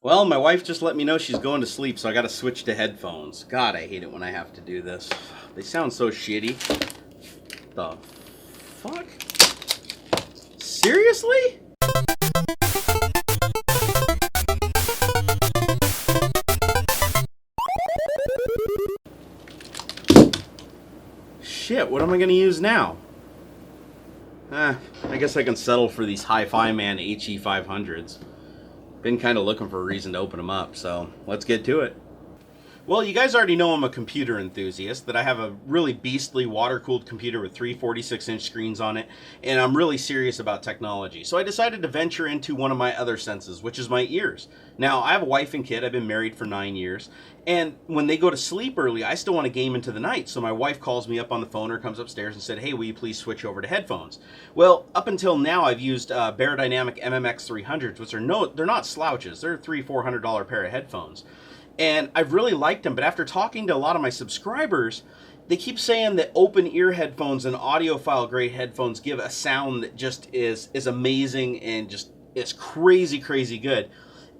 Well, my wife just let me know she's going to sleep, so I gotta switch to headphones. God, I hate it when I have to do this. They sound so shitty. The fuck? Seriously? Shit, what am I gonna use now? I guess I can settle for these HiFiMAN HE-500s. Been kind of looking for a reason to open them up, so let's get to it. Well, you guys already know I'm a computer enthusiast, that I have a really beastly water-cooled computer with three 46-inch screens on it, and I'm really serious about technology. So I decided to venture into one of my other senses, which is my ears. Now, I have a wife and kid. I've been married for 9 years, and when they go to sleep early, I still want to game into the night. So my wife calls me up on the phone or comes upstairs and said, hey, will you please switch over to headphones? Well, up until now, I've used Barodynamic MMX300s, which they're not slouches. They're a $300-400 pair of headphones. And I've really liked them, but after talking to a lot of my subscribers, they keep saying that open ear headphones and audiophile grade headphones give a sound that just is amazing and just is crazy good.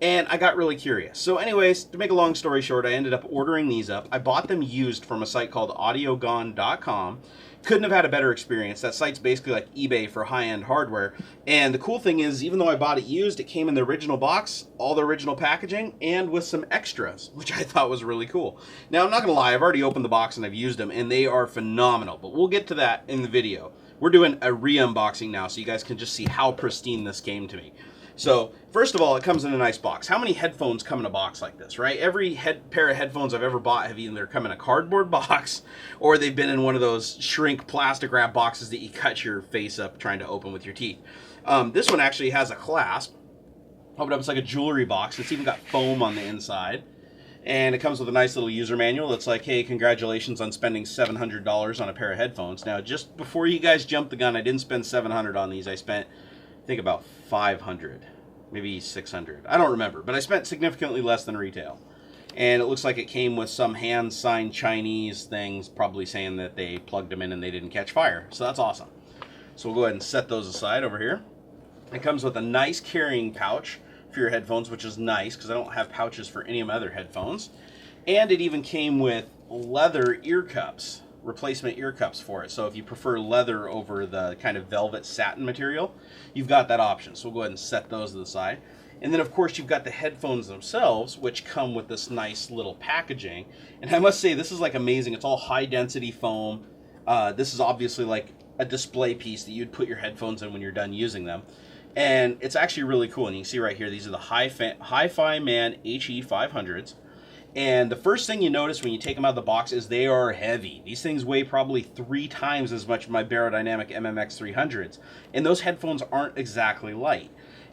And I got really curious. So anyways, to make a long story short, I ended up ordering these up. I bought them used from a site called Audiophile.com. Couldn't have had a better experience. That site's basically like eBay for high-end hardware. And the cool thing is, even though I bought it used, it came in the original box, all the original packaging, and with some extras, which I thought was really cool. Now, I'm not gonna lie, I've already opened the box and I've used them, and they are phenomenal, but we'll get to that in the video. We're doing a re-unboxing now, so you guys can just see how pristine this came to me. So, first of all, it comes in a nice box. How many headphones come in a box like this, right? Every pair of headphones I've ever bought have either come in a cardboard box or they've been in one of those shrink plastic wrap boxes that you cut your face up trying to open with your teeth. This one actually has a clasp. Open up, it's like a jewelry box. It's even got foam on the inside. And it comes with a nice little user manual. It's like, hey, congratulations on spending $700 on a pair of headphones. Now, just before you guys jump the gun, I didn't spend $700 on these. I spent, I think, about $500, maybe $600. I don't remember, but I spent significantly less than retail. And it looks like it came with some hand-signed Chinese things, probably saying that they plugged them in and they didn't catch fire. So that's awesome. So we'll go ahead and set those aside over here. It comes with a nice carrying pouch for your headphones, which is nice because I don't have pouches for any of my other headphones. And it even came with leather ear cups, replacement ear cups for it. So if you prefer leather over the kind of velvet satin material, you've got that option. So we'll go ahead and set those to the side. And then of course you've got the headphones themselves, which come with this nice little packaging. And I must say, this is like amazing. It's all high density foam. This is obviously like a display piece that you'd put your headphones in when you're done using them. And it's actually really cool. And you can see right here, these are the HiFiMAN HE-500s. And the first thing you notice when you take them out of the box is they are heavy. These things weigh probably 3 times as much as my Barodynamic MMX300s. And those headphones aren't exactly light.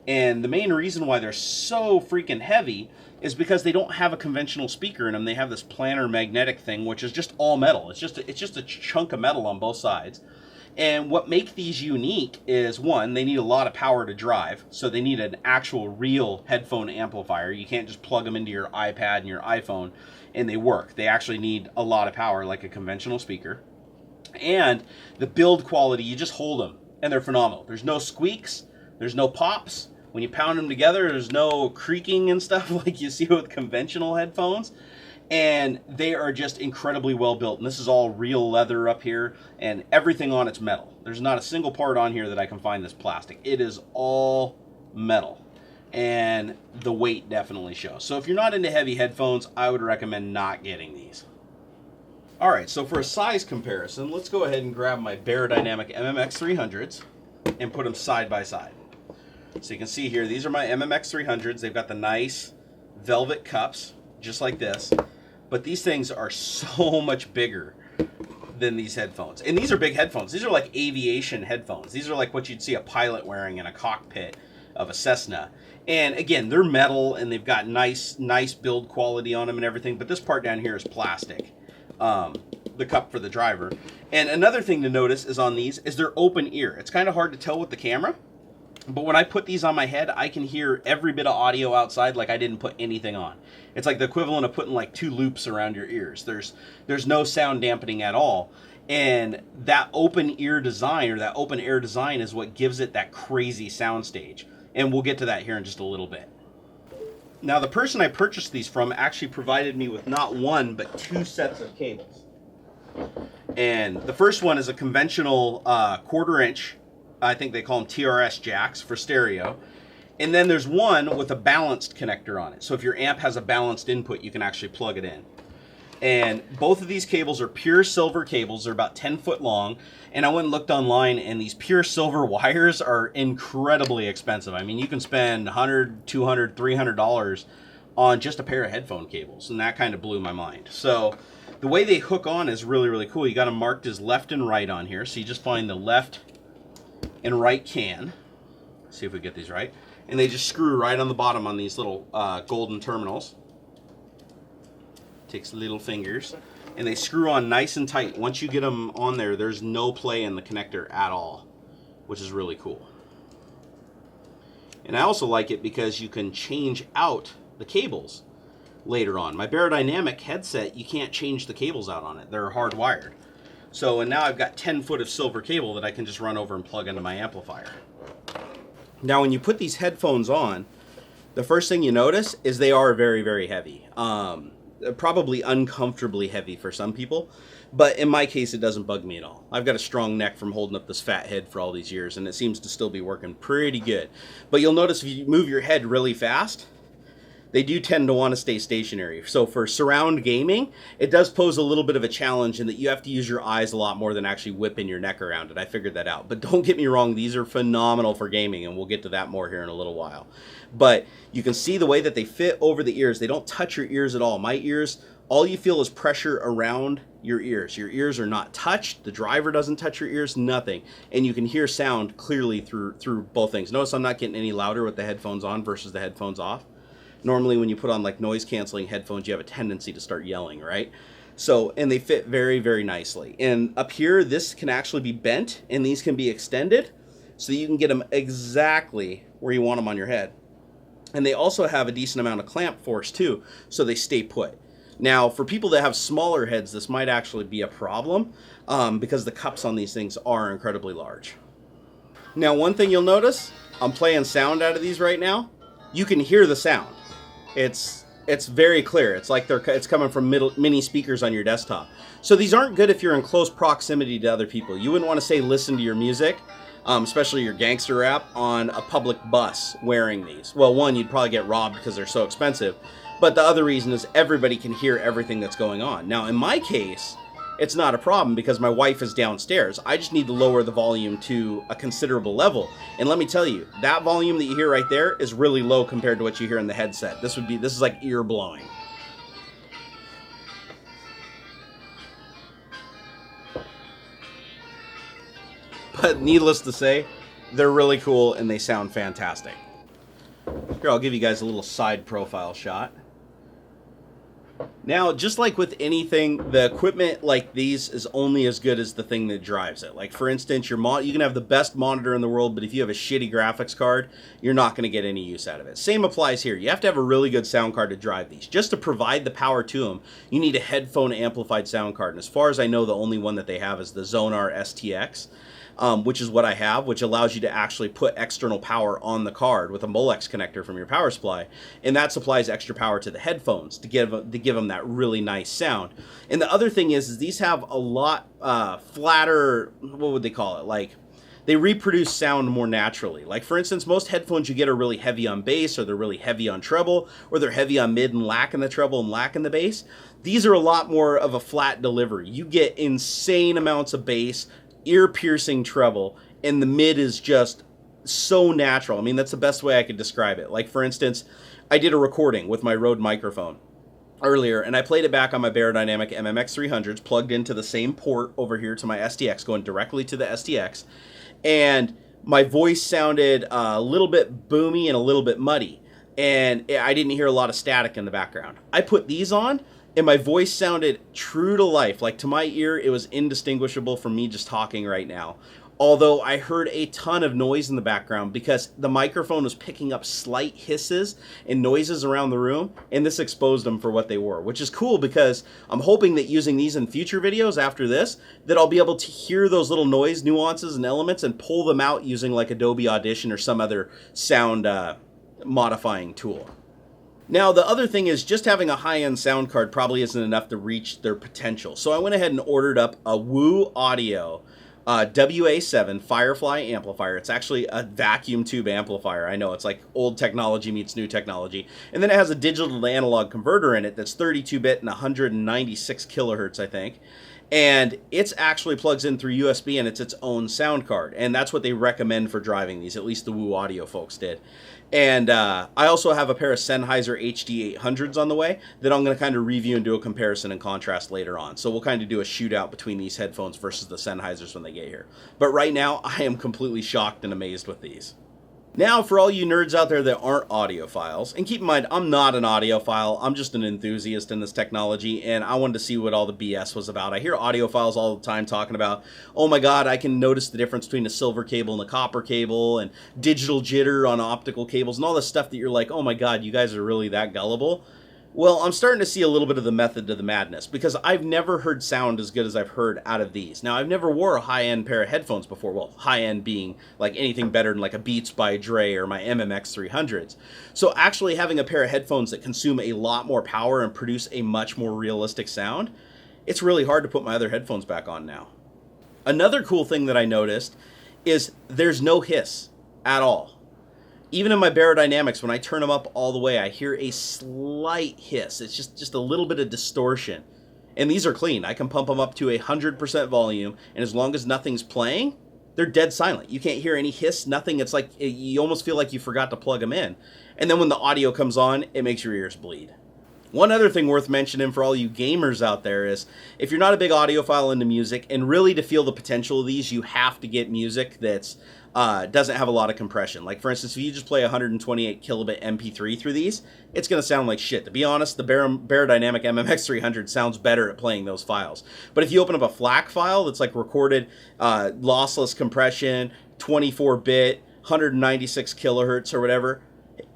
And the main reason why they're so freaking heavy is because they don't have a conventional speaker in them. They have this planar magnetic thing, which is just all metal. It's just a chunk of metal on both sides. And what makes these unique is, one, they need a lot of power to drive, so they need an actual real headphone amplifier. You can't just plug them into your iPad and your iPhone and they work. They actually need a lot of power, like a conventional speaker. And the build quality, you just hold them and they're phenomenal. There's no squeaks, there's no pops. When you pound them together, there's no creaking and stuff like you see with conventional headphones. And they are just incredibly well built. And this is all real leather up here, and everything on it's metal. There's not a single part on here that I can find that's plastic. It is all metal. And the weight definitely shows. So if you're not into heavy headphones, I would recommend not getting these. All right, so for a size comparison, let's go ahead and grab my Barodynamic MMX300s and put them side by side. So you can see here, these are my MMX300s. They've got the nice velvet cups, just like this. But these things are so much bigger than these headphones. And these are big headphones. These are like aviation headphones. These are like what you'd see a pilot wearing in a cockpit of a Cessna. And again, they're metal and they've got nice build quality on them and everything. But this part down here is plastic. The cup for the driver. And another thing to notice is on these is they're open ear. It's kind of hard to tell with the camera. But when I put these on my head, I can hear every bit of audio outside like I didn't put anything on. It's like the equivalent of putting like 2 loops around your ears. There's no sound dampening at all. And that open ear design, or that open air design, is what gives it that crazy sound stage. And we'll get to that here in just a little bit. Now, the person I purchased these from actually provided me with not one, but 2 sets of cables. And the first one is a conventional 1/4 inch, I think they call them TRS jacks for stereo. And then there's one with a balanced connector on it. So if your amp has a balanced input, you can actually plug it in. And both of these cables are pure silver cables. They're about 10 foot long. And I went and looked online, and these pure silver wires are incredibly expensive. I mean, you can spend $100, $200, $300 on just a pair of headphone cables. And that kind of blew my mind. So the way they hook on is really, really cool. You got them marked as left and right on here. So you just find the left and right can. Let's see if we get these right. And they just screw right on the bottom on these little golden terminals. Takes little fingers. And they screw on nice and tight. Once you get them on there, there's no play in the connector at all, which is really cool. And I also like it because you can change out the cables later on. My Barodynamic headset, you can't change the cables out on it. They're hardwired. So, and now I've got 10 foot of silver cable that I can just run over and plug into my amplifier. Now, when you put these headphones on, the first thing you notice is they are very, very heavy. Probably uncomfortably heavy for some people, but in my case, it doesn't bug me at all. I've got a strong neck from holding up this fat head for all these years, and it seems to still be working pretty good. But you'll notice if you move your head really fast, they do tend to want to stay stationary. So for surround gaming, it does pose a little bit of a challenge in that you have to use your eyes a lot more than actually whipping your neck around it. I figured that out. But don't get me wrong, these are phenomenal for gaming, and we'll get to that more here in a little while. But you can see the way that they fit over the ears. They don't touch your ears at all. My ears, all you feel is pressure around your ears. Your ears are not touched. The driver doesn't touch your ears, nothing. And you can hear sound clearly through both things. Notice I'm not getting any louder with the headphones on versus the headphones off. Normally when you put on like noise canceling headphones, you have a tendency to start yelling, right? So, and they fit very, very nicely. And up here, this can actually be bent and these can be extended so you can get them exactly where you want them on your head. And they also have a decent amount of clamp force too, so they stay put. Now, for people that have smaller heads, this might actually be a problem because the cups on these things are incredibly large. Now, one thing you'll notice, I'm playing sound out of these right now. You can hear the sound. It's very clear. It's like it's coming from mini speakers on your desktop. So these aren't good if you're in close proximity to other people. You wouldn't want to say listen to your music, especially your gangster rap, on a public bus wearing these. Well, one, you'd probably get robbed because they're so expensive. But the other reason is everybody can hear everything that's going on. Now, in my case, it's not a problem because my wife is downstairs. I just need to lower the volume to a considerable level. And let me tell you, that volume that you hear right there is really low compared to what you hear in the headset. This is like ear blowing. But needless to say, they're really cool and they sound fantastic. Here, I'll give you guys a little side profile shot. Now, just like with anything, the equipment like these is only as good as the thing that drives it. Like, for instance, you can have the best monitor in the world, but if you have a shitty graphics card, you're not going to get any use out of it. Same applies here. You have to have a really good sound card to drive these. Just to provide the power to them, you need a headphone amplified sound card. And as far as I know, the only one that they have is the Zonar STX. Which is what I have, which allows you to actually put external power on the card with a Molex connector from your power supply, and that supplies extra power to the headphones to give them that really nice sound. And the other thing is these have a lot flatter, what would they call it? Like, they reproduce sound more naturally. Like, for instance, most headphones you get are really heavy on bass, or they're really heavy on treble, or they're heavy on mid and lack in the treble and lack in the bass. These are a lot more of a flat delivery. You get insane amounts of bass, ear-piercing treble, and the mid is just so natural. I mean, that's the best way I could describe it. Like, for instance, I did a recording with my Rode microphone earlier, and I played it back on my Barodynamic MMX300s, plugged into the same port over here to my STX, going directly to the STX, and my voice sounded a little bit boomy and a little bit muddy, and I didn't hear a lot of static in the background. I put these on, and my voice sounded true to life. Like, to my ear, it was indistinguishable from me just talking right now. Although I heard a ton of noise in the background because the microphone was picking up slight hisses and noises around the room, and this exposed them for what they were, which is cool because I'm hoping that using these in future videos after this, that I'll be able to hear those little noise nuances and elements and pull them out using like Adobe Audition or some other sound modifying tool. Now, the other thing is just having a high-end sound card probably isn't enough to reach their potential. So I went ahead and ordered up a Woo Audio WA7 Firefly amplifier. It's actually a vacuum tube amplifier. I know, it's like old technology meets new technology. And then it has a digital to analog converter in it that's 32-bit and 196 kilohertz, I think. And it's actually plugs in through USB and it's its own sound card. And that's what they recommend for driving these, at least the Woo Audio folks did. And I also have a pair of Sennheiser HD800s on the way that I'm going to kind of review and do a comparison and contrast later on. So we'll kind of do a shootout between these headphones versus the Sennheisers when they get here. But right now, I am completely shocked and amazed with these. Now, for all you nerds out there that aren't audiophiles, and keep in mind, I'm not an audiophile, I'm just an enthusiast in this technology, and I wanted to see what all the BS was about. I hear audiophiles all the time talking about, oh my god, I can notice the difference between a silver cable and a copper cable, and digital jitter on optical cables, and all this stuff that you're like, oh my god, you guys are really that gullible? Well, I'm starting to see a little bit of the method to the madness, because I've never heard sound as good as I've heard out of these. Now, I've never wore a high-end pair of headphones before. Well, high-end being like anything better than like a Beats by Dre or my MMX 300s. So actually having a pair of headphones that consume a lot more power and produce a much more realistic sound, it's really hard to put my other headphones back on now. Another cool thing that I noticed is there's no hiss at all. Even in my Barodynamics, when I turn them up all the way, I hear a slight hiss. It's just a little bit of distortion. And these are clean. I can pump them up to 100% volume, and as long as nothing's playing, they're dead silent. You can't hear any hiss, nothing. It's like you almost feel like you forgot to plug them in. And then when the audio comes on, it makes your ears bleed. One other thing worth mentioning for all you gamers out there is, if you're not a big audiophile into music, and really to feel the potential of these, you have to get music that's doesn't have a lot of compression. Like, for instance, if you just play 128 kilobit MP3 through these, it's going to sound like shit. To be honest, the Barodynamic MMX 300 sounds better at playing those files. But if you open up a FLAC file that's like recorded lossless compression, 24-bit, 196 kilohertz or whatever,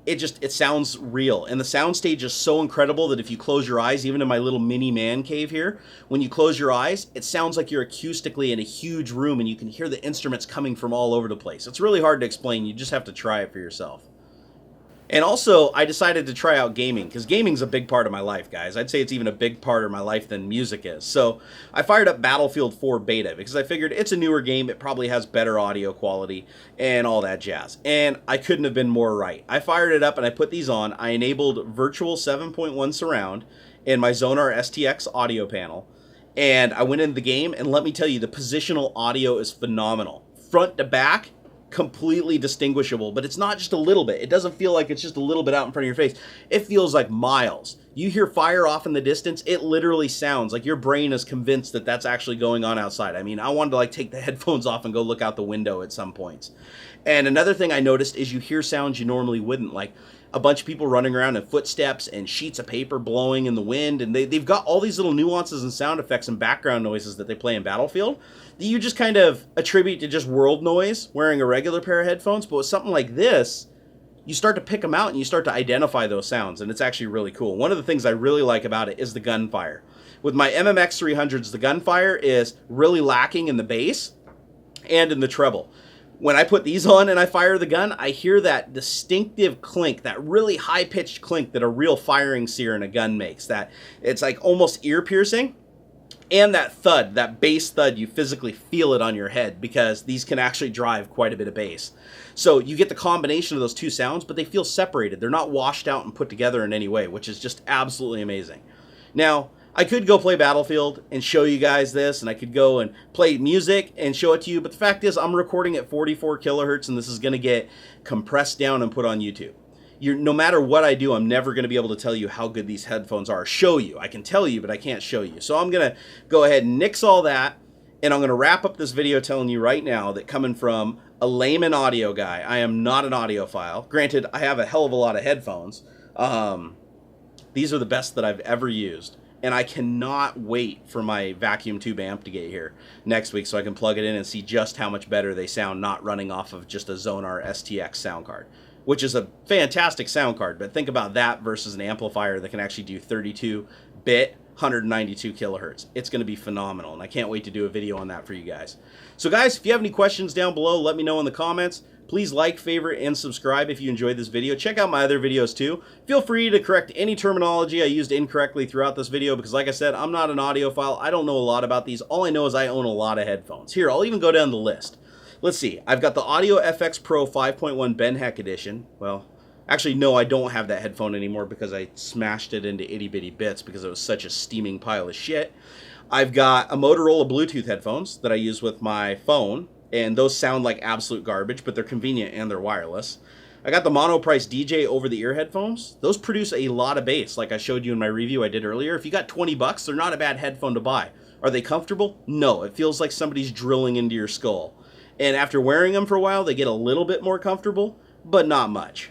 it sounds real. And the soundstage is so incredible that if you close your eyes, even in my little mini man cave here, when you close your eyes, it sounds like you're acoustically in a huge room and you can hear the instruments coming from all over the place. It's really hard to explain. You just have to try it for yourself. And also, I decided to try out gaming, because gaming's a big part of my life, guys. I'd say it's even a big part of my life than music is. So I fired up Battlefield 4 Beta, because I figured it's a newer game, it probably has better audio quality, and all that jazz. And I couldn't have been more right. I fired it up and I put these on. I enabled Virtual 7.1 Surround in my Zonar STX audio panel, and I went into the game, and let me tell you, the positional audio is phenomenal. Front to back, completely distinguishable, but it's not just a little bit. It doesn't feel like it's just a little bit out in front of your face. It feels like miles. You hear fire off in the distance, it literally sounds like your brain is convinced that that's actually going on outside. I mean, I wanted to like take the headphones off and go look out the window at some points. And another thing I noticed is you hear sounds you normally wouldn't, like a bunch of people running around in footsteps and sheets of paper blowing in the wind, and they've got all these little nuances and sound effects and background noises that they play in Battlefield that you just kind of attribute to just world noise wearing a regular pair of headphones. But with something like this, you start to pick them out and you start to identify those sounds, and it's actually really cool. One of the things I really like about it is the gunfire. With my MMX 300s, the gunfire is really lacking in the bass and in the treble. When I put these on and I fire the gun, I hear that distinctive clink, that really high-pitched clink that a real firing sear in a gun makes. That it's like almost ear-piercing. And that thud, that bass thud, you physically feel it on your head, because these can actually drive quite a bit of bass. So you get the combination of those two sounds, but they feel separated. They're not washed out and put together in any way, which is just absolutely amazing. Now, I could go play Battlefield and show you guys this, and I could go and play music and show it to you, but the fact is I'm recording at 44 kilohertz, and this is going to get compressed down and put on YouTube. No matter what I do, I'm never going to be able to tell you how good these headphones are. Show you. I can tell you, but I can't show you. So I'm going to go ahead and nix all that, and I'm going to wrap up this video telling you right now that, coming from a layman audio guy, I am not an audiophile. Granted, I have a hell of a lot of headphones. These are the best that I've ever used. And I cannot wait for my vacuum tube amp to get here next week so I can plug it in and see just how much better they sound not running off of just a Zonar STX sound card, which is a fantastic sound card. But think about that versus an amplifier that can actually do 32-bit, 192 kilohertz. It's going to be phenomenal, and I can't wait to do a video on that for you guys. So guys, if you have any questions down below, let me know in the comments. Please like, favorite, and subscribe if you enjoyed this video. Check out my other videos too. Feel free to correct any terminology I used incorrectly throughout this video because like I said, I'm not an audiophile. I don't know a lot about these. All I know is I own a lot of headphones. Here, I'll even go down the list. Let's see. I've got the Audio FX Pro 5.1 Ben Heck Edition. Well, actually, no, I don't have that headphone anymore because I smashed it into itty-bitty bits because it was such a steaming pile of shit. I've got a Motorola Bluetooth headphones that I use with my phone, and those sound like absolute garbage, but they're convenient and they're wireless. I got the Monoprice DJ over-the-ear headphones. Those produce a lot of bass, like I showed you in my review I did earlier. If you got 20 bucks, they're not a bad headphone to buy. Are they comfortable? No, it feels like somebody's drilling into your skull. And after wearing them for a while, they get a little bit more comfortable, but not much.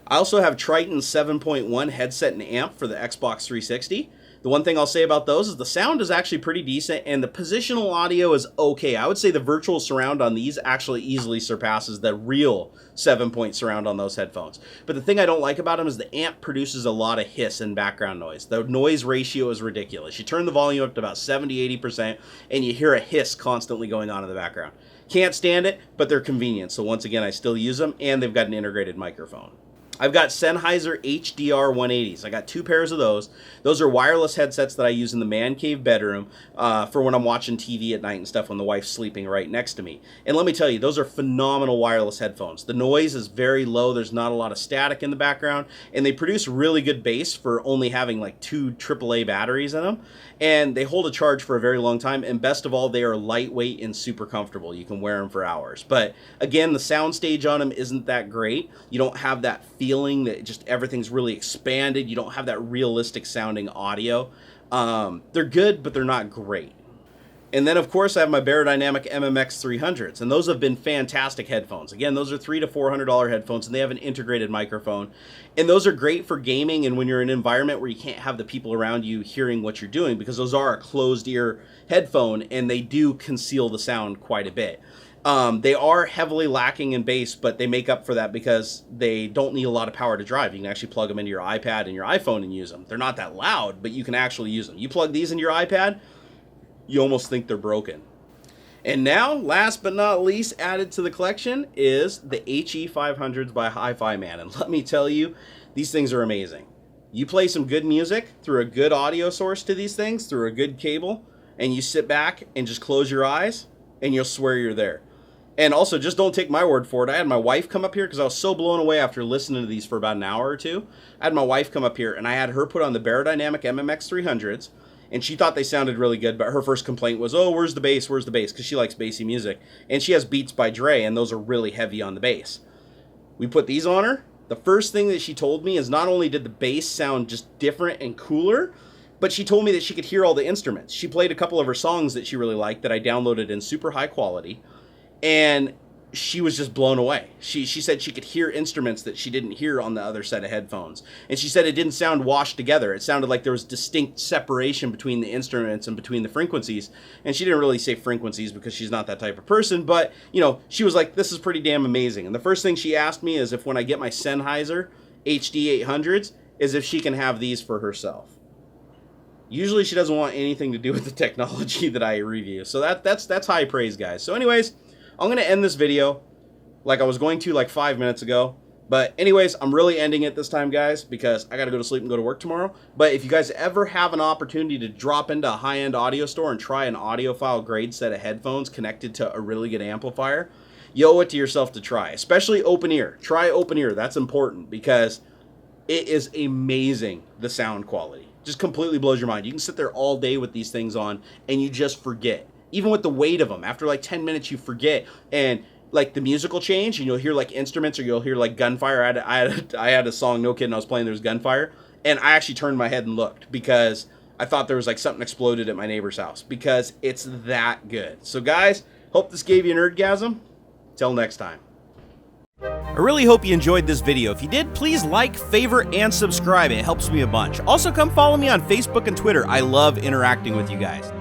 I also have Triton 7.1 headset and amp for the Xbox 360. The one thing I'll say about those is the sound is actually pretty decent and the positional audio is okay. I would say the virtual surround on these actually easily surpasses the real 7-point surround on those headphones. But the thing I don't like about them is the amp produces a lot of hiss and background noise. The noise ratio is ridiculous. You turn the volume up to about 70-80% and you hear a hiss constantly going on in the background. Can't stand it, but they're convenient. So once again, I still use them and they've got an integrated microphone. I've got Sennheiser HDR 180s. I got 2 pairs of those. Those are wireless headsets that I use in the man cave bedroom for when I'm watching TV at night and stuff when the wife's sleeping right next to me. And let me tell you, those are phenomenal wireless headphones. The noise is very low. There's not a lot of static in the background. And they produce really good bass for only having like 2 AAA batteries in them. And they hold a charge for a very long time. And best of all, they are lightweight and super comfortable. You can wear them for hours. But again, the soundstage on them isn't that great. You don't have that feeling that just everything's really expanded. You don't have that realistic sounding audio. They're good, but they're not great. And then of course I have my Beyerdynamic MMX 300s, and those have been fantastic headphones. Again, those are $300 to $400 headphones, and they have an integrated microphone. And those are great for gaming and when you're in an environment where you can't have the people around you hearing what you're doing, because those are a closed ear headphone and they do conceal the sound quite a bit. They are heavily lacking in bass, but they make up for that because they don't need a lot of power to drive. You can actually plug them into your iPad and your iPhone and use them. They're not that loud, but you can actually use them. You plug these into your iPad, you almost think they're broken. And now, last but not least, added to the collection is the HE-500s by HiFiMAN. And let me tell you, these things are amazing. You play some good music through a good audio source to these things, through a good cable, and you sit back and just close your eyes, and you'll swear you're there. And also, just don't take my word for it. I had my wife come up here because I was so blown away after listening to these for about an hour or two. I had my wife come up here, and I had her put on the Beyerdynamic MMX 300s, and she thought they sounded really good, but her first complaint was, oh, where's the bass, where's the bass? Because she likes bassy music. And she has Beats by Dre, and those are really heavy on the bass. We put these on her. The first thing that she told me is not only did the bass sound just different and cooler, but she told me that she could hear all the instruments. She played a couple of her songs that she really liked that I downloaded in super high quality. And she was just blown away. She said she could hear instruments that she didn't hear on the other set of headphones. And she said it didn't sound washed together. It sounded like there was distinct separation between the instruments and between the frequencies. And she didn't really say frequencies because she's not that type of person. But, you know, she was like, this is pretty damn amazing. And the first thing she asked me is if when I get my Sennheiser HD 800s, is if she can have these for herself. Usually she doesn't want anything to do with the technology that I review. So that's high praise, guys. So anyways, I'm going to end this video like I was going to like 5 minutes ago. But anyways, I'm really ending it this time, guys, because I got to go to sleep and go to work tomorrow. But if you guys ever have an opportunity to drop into a high-end audio store and try an audiophile grade set of headphones connected to a really good amplifier, you owe it to yourself to try, especially open ear. Try open ear. That's important because it is amazing, the sound quality. Just completely blows your mind. You can sit there all day with these things on and you just forget. Even with the weight of them, after like 10 minutes, you forget. And like the music will change and you'll hear like instruments or you'll hear like gunfire. I had a song, no kidding, I was playing, there's gunfire. And I actually turned my head and looked because I thought there was like something exploded at my neighbor's house because it's that good. So guys, hope this gave you an nerdgasm. Till next time. I really hope you enjoyed this video. If you did, please like, favorite, and subscribe. It helps me a bunch. Also, come follow me on Facebook and Twitter. I love interacting with you guys.